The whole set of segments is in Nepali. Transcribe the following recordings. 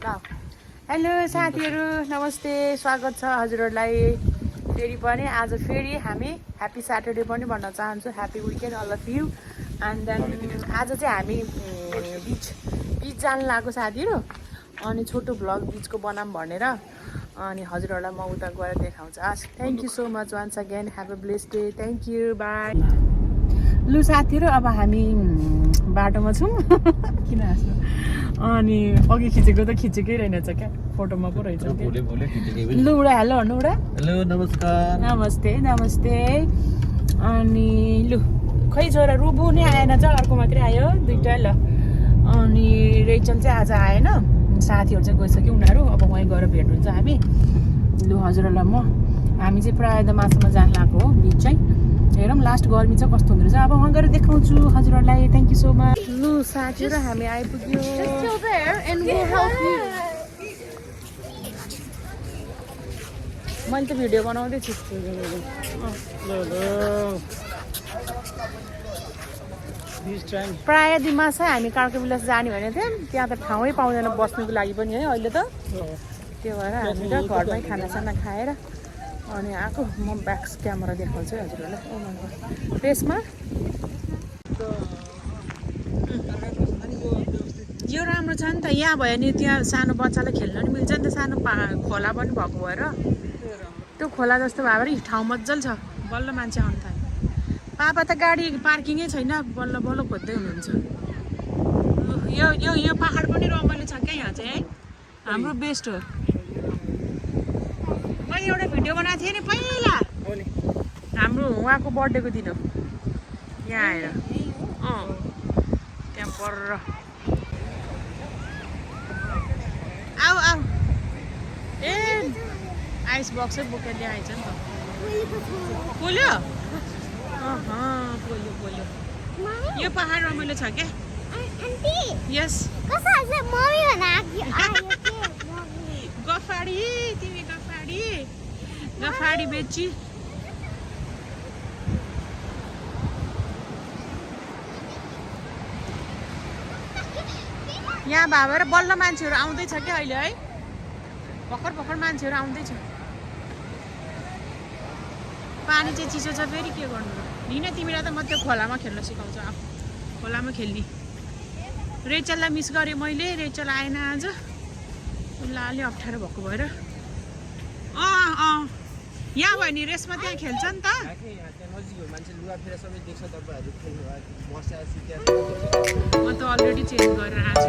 हेलो साथीहरू नमस्ते स्वागत छ हजुरहरूलाई फेरि पनि आज फेरि हामी ह्यापी स्याटरडे पनि भन्न चाहन्छु happy weekend all of you and then आज चाहिँ हामी बिच जान लागेको साथीहरू अनि छोटो भ्लग बिचको बनाऊँ भनेर अनि हजुरहरूलाई म उता गएर देखाउँछु thank you so much once again have a blessed day thank you bye लु साथीहरू अब हामी बाटोमा छौँ किन हाँस्नु अनि अघि खिचेको त खिचेकै रहेनछ क्या फोटोमा पो रहेछ लु उडा हेलो भन्नु उडा हेलो नमस्कार नमस्ते नमस्ते अनि लु खै छोरा रुबु नै आएन चाहिँ अर्को मात्रै आयो दुइटा ल अनि रेचल चाहिँ आज आएन साथीहरू चाहिँ गइसक्यो उनीहरू अब वहीँ गएर भेट हुन्छ हामी लु हजुरहरूलाई हामी चाहिँ प्रायः त माछामा जान लागेको हो बिच चाहिँ हेरौँ लास्ट गर्मी चाहिँ कस्तो हुँदो रहेछ अब वहाँ गएर देखाउँछु हजुरहरूलाई थ्याङ्क यू सो मच लु साथीहरू हामी आइपुग्यो मैले त भिडियो बनाउँदैछु प्रायः दिनमा चाहिँ हामी काँडको विलास जाने भनेको थियौँ त्यहाँ त ठाउँै पाउँदैन बस्नुको लागि पनि है अहिले त त्यो भएर हामी त घरमै खानासाना खाएर अनि आएको म ब्याक क्यामेरा देखाउँछु है हजुरहरूलाई फेसमा यो राम्रो छ नि त यहाँ भयो नि त्यहाँ सानो बच्चालाई खेल्न नि मिल्छ नि त सानो खोला पनि भएको भएर त्यो खोला जस्तो भएर ठाउँ मजाले छ बल्ल मान्छे आउनु थाल्यो पापा त गाडी पार्किङै छैन बल्ल बल्ल खोज्दै हुनुहुन्छ यो पाहाड पनि रमाइलो छ क्या यहाँ चाहिँ है हाम्रो बेस्ट हो मैले एउटा भिडियो बनाएको थिएँ नि पहिला हाम्रो उहाँको बर्थडेको दिन हो यहाँ आएर त्यहाँ पर आऊ आऊ ए आइस बक्सै बोकेर ल्याएछ नि त पोल्यो पोल्यो यो पाहाड रमाइलो छ क्या यस गफाडी तिमी गफाडी बेची यहाँ भएर बल्ल मान्छेहरू आउँदैछ क्या अहिले है भर्खर मान्छेहरू आउँदैछ पानी चाहिँ चिसो छ फेरि के गर्नु लिन तिमीलाई त म त्यो खोलामा खेल्न सिकाउँछु अब खोलामा खेल्ने रेचललाई मिस गरेँ मैले रेचल आएन आज उसलाई अलि अप्ठ्यारो भएको भएर यहाँ भयो नि रेसमा त्यहाँ खेल्छ नि त म त अलरेडी चेन्ज गरेर आएको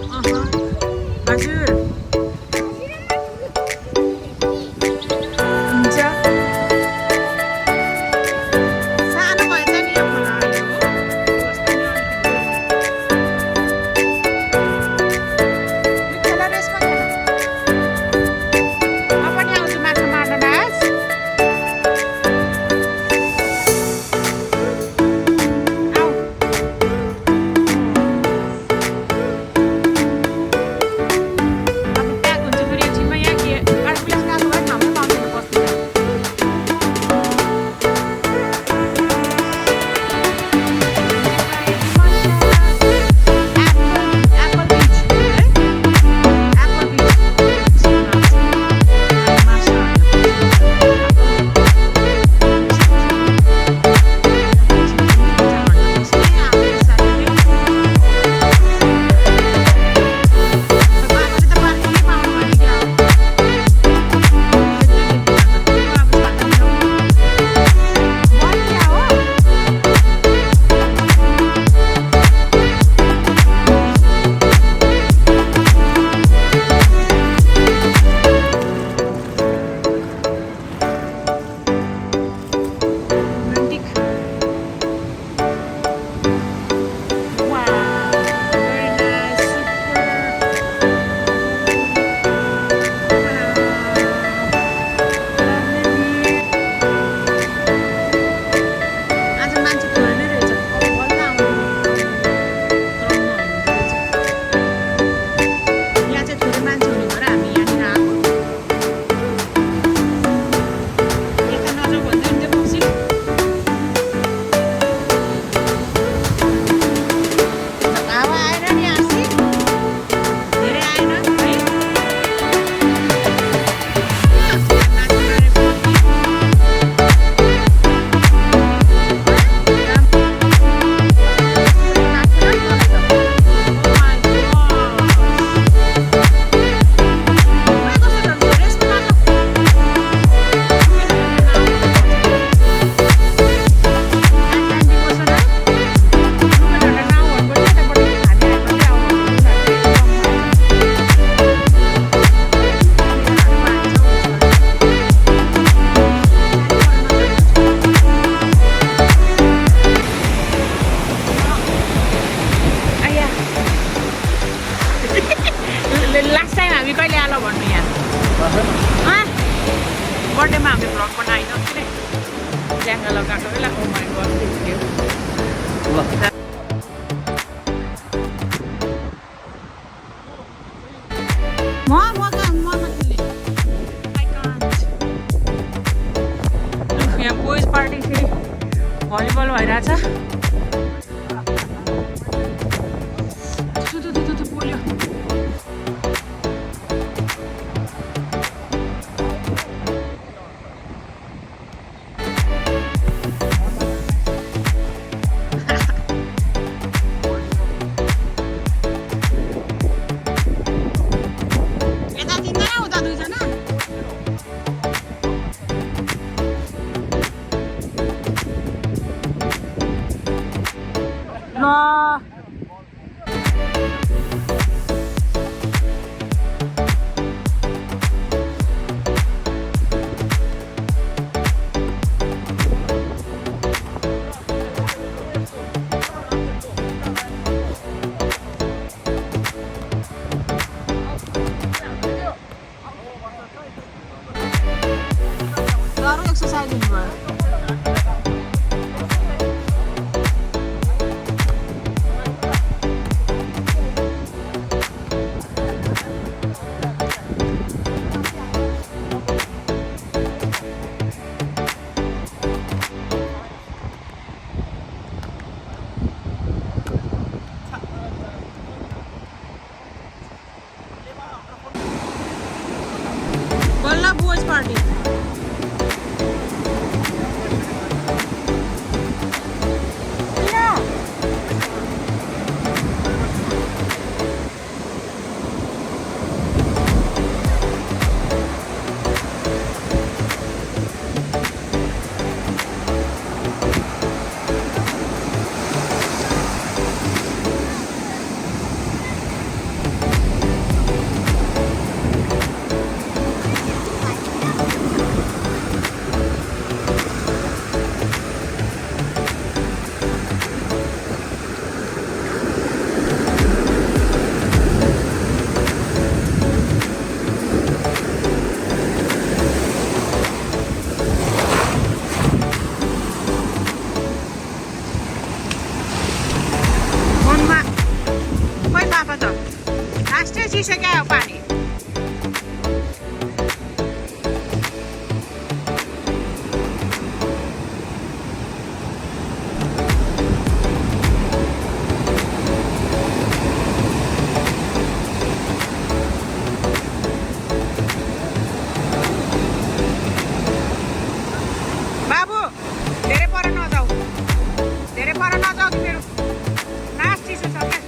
छु हजुर बर्थडेमा हामीले भ्लग बनाएन कि ल्याङ्गा लगाएको बेला ओ माई गड थियो यहाँ बोइज पार्टी फेरि भलिबल भइरहेछ पोल्यो एक्सरसाइज हुनुभयो बल्ल बोइज पार्टी सिसक्या पानी बाबु धेरै पर नजाऊ कि मेरो नास चिसो छ क्या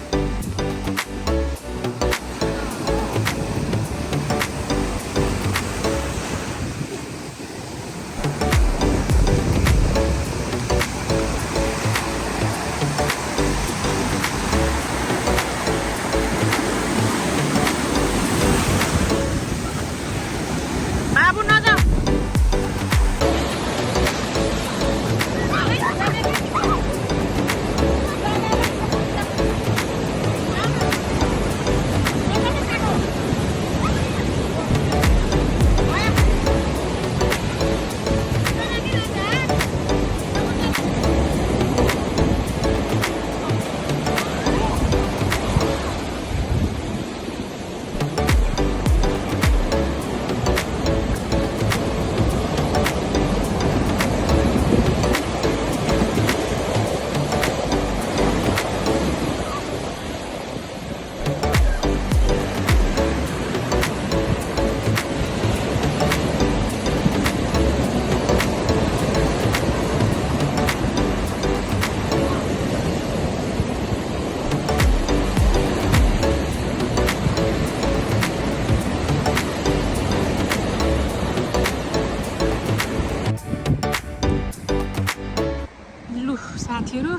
साथीहरु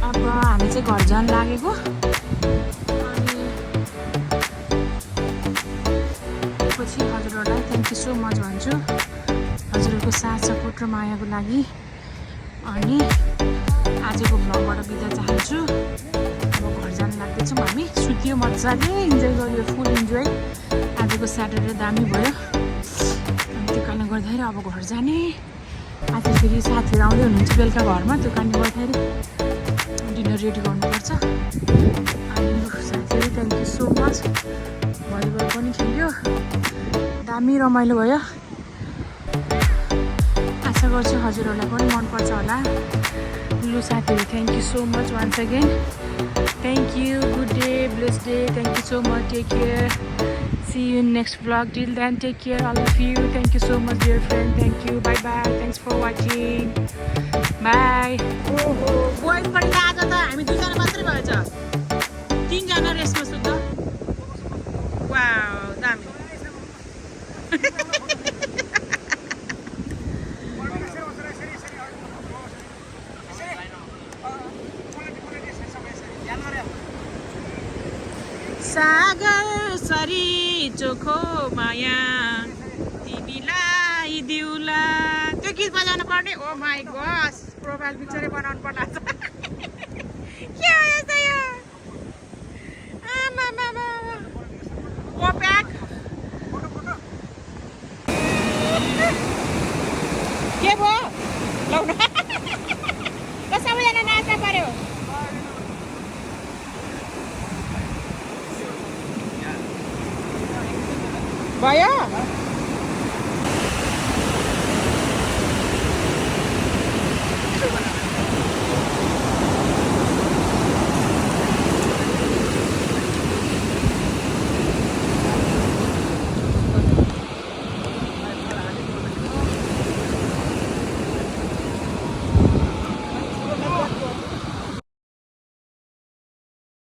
अब हामी चाहिँ घर जान लागेको अनि पछि हजुरहरुलाई थ्यांक यू सो मच भन्छु हजुरहरुको साथ सपोर्ट र मायाको लागि अनि आजको भ्लगबाट बिदा चाहन्छु अब घर जान लाग्दैछौँ हामी सुत्यो मजाले इन्जोय गर्यो फुल इन्जोय आजको स्याटरडे दामी भयो अनि त्यो कारणले गर्दाखेरि अब घर जाने आज फेरि साथीहरू आउँदै हुनुहुन्छ बेलुका घरमा त्यो कारणले गर्दाखेरि डिनर रेडी गर्नुपर्छ अनि साथीहरू thank you so much volleyball पनि खेल्यो दामी रमाइलो भयो आशा गर्छु हजुरहरूलाई पनि मनपर्छ होला लु साथीहरू thank you so much once again thank you good day bless day thank you so much take care see you in next vlog till then take care all of you thank you so much dear friend thank you bye bye thanks for watching bye boil पनि आज त हामी दुईजना मात्रै भएछ तीनजना रेसमा सुत्छ वाउ दामी सागर सरी चोखो माया तिमीलाई दिउला त्यो गीत बजाउनु पर्ने ओ माई गस प्रोफाइल पिक्चरै बनाउनु पर्ला के हो यस्तो यो आमा ओ प्याक के भयो लौ न सबैजना नाच्न पर्यो भयो